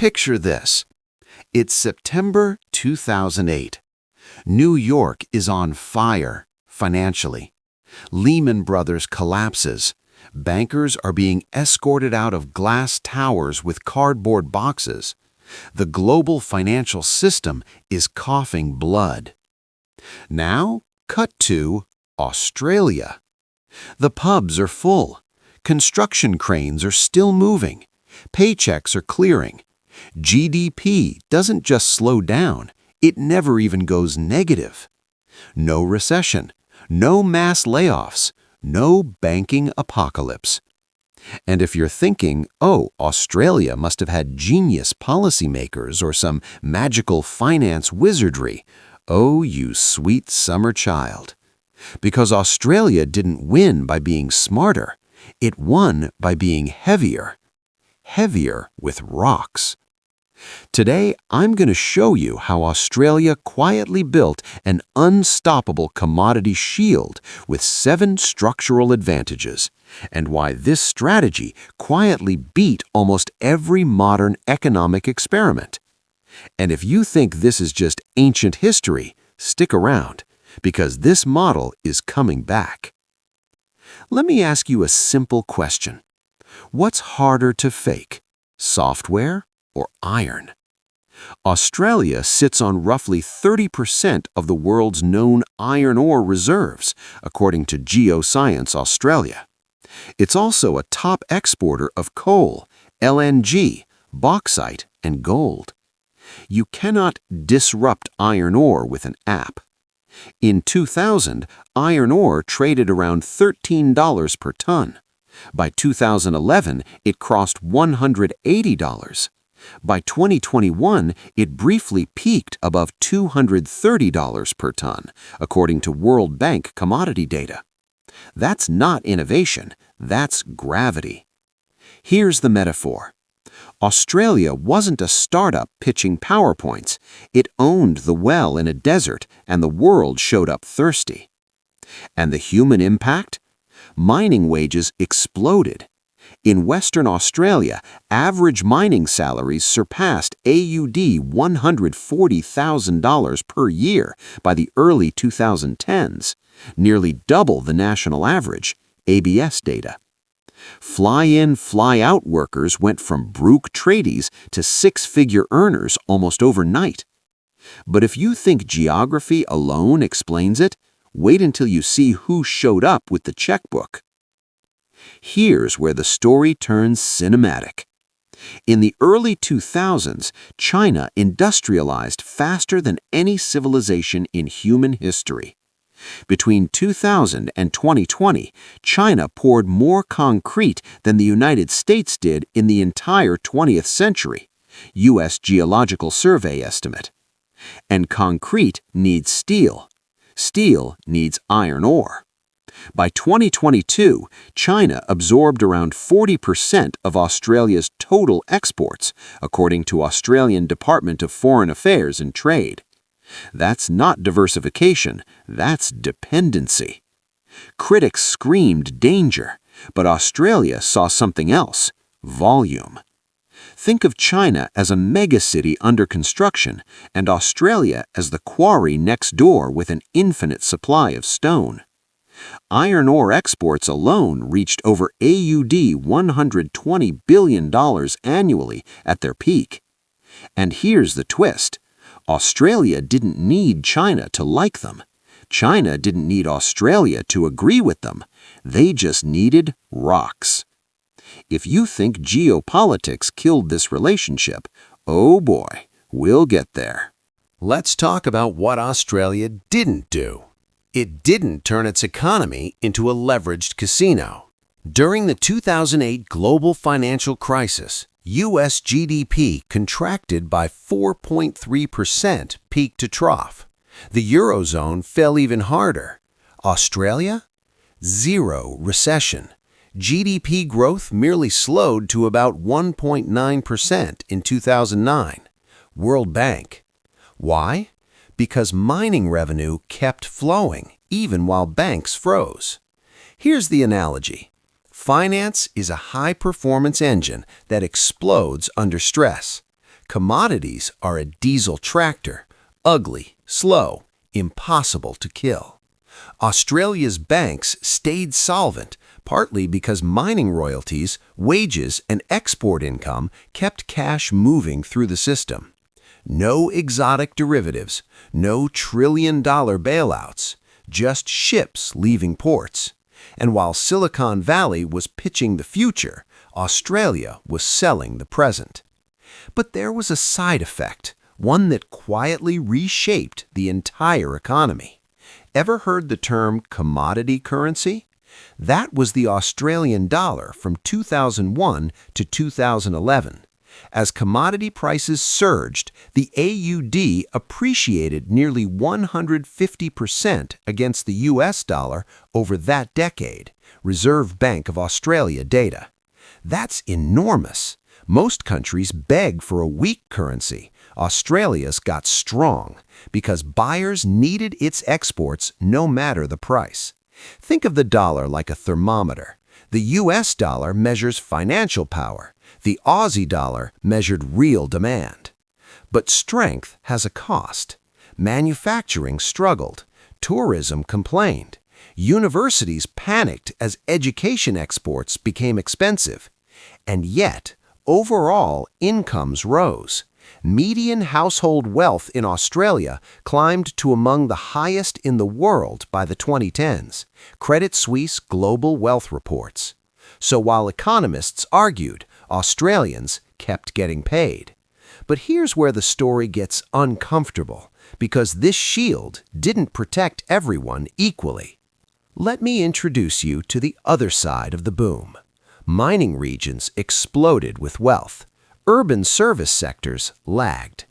Picture this. It's September 2008. New York is on fire financially. Lehman Brothers collapses. Bankers are being escorted out of glass towers with cardboard boxes. The global financial system is coughing blood. Now, cut to Australia. The pubs are full. Construction cranes are still moving. Paychecks are clearing. GDP doesn't just slow down, it never even goes negative. No recession, no mass layoffs, no banking apocalypse. And if you're thinking, oh, Australia must have had genius policymakers or some magical finance wizardry, oh, you sweet summer child. Because Australia didn't win by being smarter, it won by being heavier. Heavier with rocks. Today, I'm going to show you how Australia quietly built an unstoppable commodity shield with 7 structural advantages, and why this strategy quietly beat almost every modern economic experiment. And if you think this is just ancient history, stick around, because this model is coming back. Let me ask you a simple question. What's harder to fake, software or iron? Australia sits on roughly 30% of the world's known iron ore reserves, according to Geoscience Australia. It's also a top exporter of coal, LNG, bauxite, and gold. You cannot disrupt iron ore with an app. In 2000, iron ore traded around $13 per ton. By 2011, it crossed $180. By 2021, it briefly peaked above $230 per ton, according to World Bank commodity data. That's not innovation, that's gravity. Here's the metaphor. Australia wasn't a startup pitching PowerPoints. It owned the well in a desert, and the world showed up thirsty. And the human impact? Mining wages exploded. In Western Australia, average mining salaries surpassed AUD $140,000 per year by the early 2010s, nearly double the national average, ABS data. Fly-in, fly-out workers went from broke tradies to 6-figure earners almost overnight. But if you think geography alone explains it, wait until you see who showed up with the checkbook. Here's where the story turns cinematic. In the early 2000s, China industrialized faster than any civilization in human history. Between 2000 and 2020, China poured more concrete than the United States did in the entire 20th century, U.S. Geological Survey estimate. And concrete needs steel. Steel needs iron ore. By 2022, China absorbed around 40% of Australia's total exports, according to Australian Department of Foreign Affairs and Trade. That's not diversification, that's dependency. Critics screamed danger, but Australia saw something else: volume. Think of China as a megacity under construction and Australia as the quarry next door with an infinite supply of stone. Iron ore exports alone reached over AUD $120 billion annually at their peak. And here's the twist. Australia didn't need China to like them. China didn't need Australia to agree with them. They just needed rocks. If you think geopolitics killed this relationship, oh boy, we'll get there. Let's talk about what Australia didn't do. It didn't turn its economy into a leveraged casino. During the 2008 global financial crisis, U.S. GDP contracted by 4.3% peak to trough. The Eurozone fell even harder. Australia? Zero recession. GDP growth merely slowed to about 1.9% in 2009. World Bank. Why? Because mining revenue kept flowing, even while banks froze. Here's the analogy. Finance is a high-performance engine that explodes under stress. Commodities are a diesel tractor, ugly, slow, impossible to kill. Australia's banks stayed solvent, partly because mining royalties, wages, and export income kept cash moving through the system. No exotic derivatives, no trillion-dollar bailouts, just ships leaving ports. And while Silicon Valley was pitching the future, Australia was selling the present. But there was a side effect, one that quietly reshaped the entire economy. Ever heard the term commodity currency? That was the Australian dollar from 2001 to 2011. As commodity prices surged, the AUD appreciated nearly 150% against the US dollar over that decade, Reserve Bank of Australia data. That's enormous. Most countries beg for a weak currency. Australia's got strong because buyers needed its exports no matter the price. Think of the dollar like a thermometer. The US dollar measures financial power. The Aussie dollar measured real demand. But strength has a cost. Manufacturing struggled. Tourism complained. Universities panicked as education exports became expensive. And yet, overall, incomes rose. Median household wealth in Australia climbed to among the highest in the world by the 2010s, Credit Suisse Global Wealth reports. So while economists argued, Australians kept getting paid. But here's where the story gets uncomfortable, because this shield didn't protect everyone equally. Let me introduce you to the other side of the boom. Mining regions exploded with wealth. Urban service sectors lagged.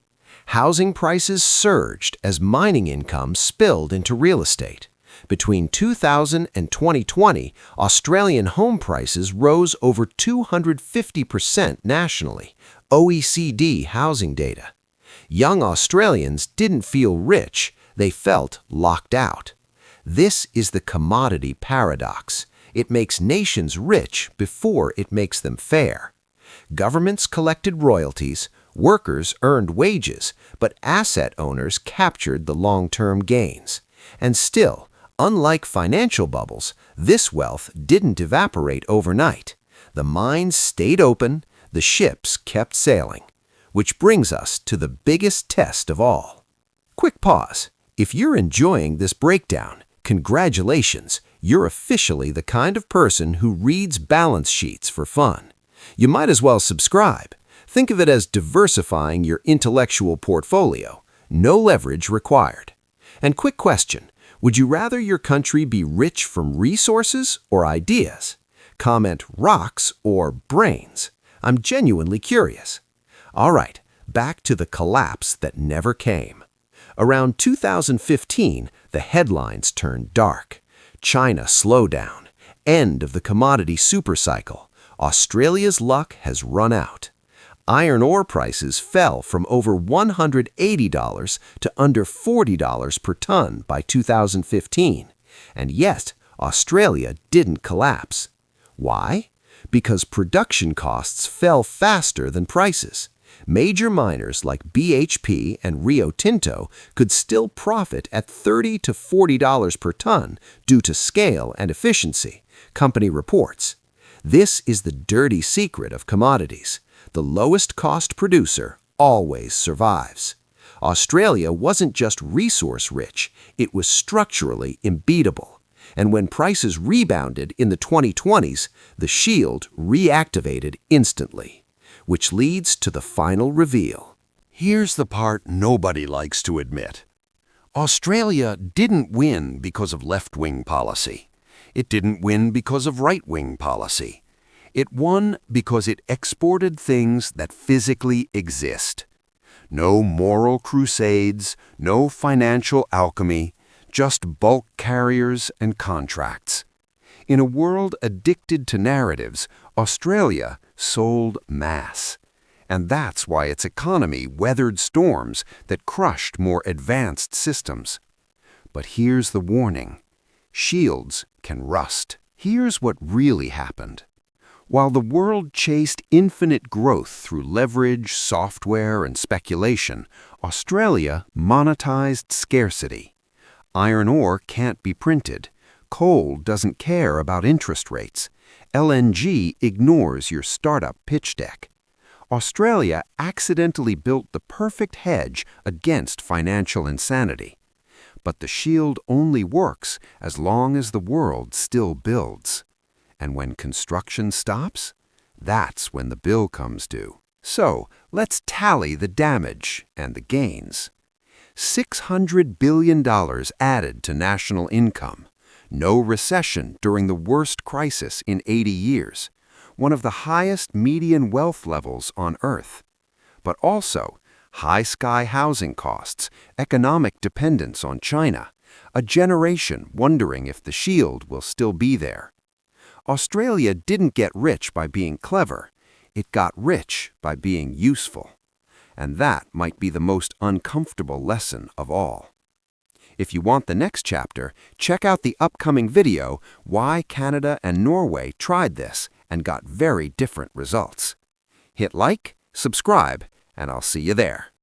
Housing prices surged as mining income spilled into real estate. Between 2000 and 2020, Australian home prices rose over 250% nationally, OECD housing data. Young Australians didn't feel rich, they felt locked out. This is the commodity paradox. It makes nations rich before it makes them fair. Governments collected royalties, workers earned wages, but asset owners captured the long-term gains. And still, unlike financial bubbles, this wealth didn't evaporate overnight. The mines stayed open, the ships kept sailing. Which brings us to the biggest test of all. Quick pause. If you're enjoying this breakdown, congratulations, you're officially the kind of person who reads balance sheets for fun. You might as well subscribe. Think of it as diversifying your intellectual portfolio. No leverage required. And quick question, would you rather your country be rich from resources or ideas? Comment rocks or brains. I'm genuinely curious. All right, back to the collapse that never came. Around 2015, the headlines turned dark. China slowdown. End of the commodity supercycle. Australia's luck has run out. Iron ore prices fell from over $180 to under $40 per ton by 2015. And yet, Australia didn't collapse. Why? Because production costs fell faster than prices. Major miners like BHP and Rio Tinto could still profit at $30 to $40 per ton due to scale and efficiency, company reports. This is the dirty secret of commodities. The lowest cost producer always survives. Australia wasn't just resource rich, it was structurally unbeatable. And when prices rebounded in the 2020s, the shield reactivated instantly. Which leads to the final reveal. Here's the part nobody likes to admit. Australia didn't win because of left-wing policy. It didn't win because of right-wing policy. It won because it exported things that physically exist. No moral crusades, no financial alchemy, just bulk carriers and contracts. In a world addicted to narratives, Australia sold mass. And that's why its economy weathered storms that crushed more advanced systems. But here's the warning. Shields can rust. Here's what really happened. While the world chased infinite growth through leverage, software, and speculation, Australia monetized scarcity. Iron ore can't be printed. Coal doesn't care about interest rates. LNG ignores your startup pitch deck. Australia accidentally built the perfect hedge against financial insanity. But the shield only works as long as the world still builds. And when construction stops, that's when the bill comes due. So let's tally the damage and the gains. $600 billion added to national income. No recession during the worst crisis in 80 years. One of the highest median wealth levels on Earth. But also high-sky housing costs, economic dependence on China, a generation wondering if the shield will still be there. Australia didn't get rich by being clever. It got rich by being useful. And that might be the most uncomfortable lesson of all. If you want the next chapter, check out the upcoming video, Why Canada and Norway Tried This and Got Very Different Results. Hit like, subscribe, and I'll see you there.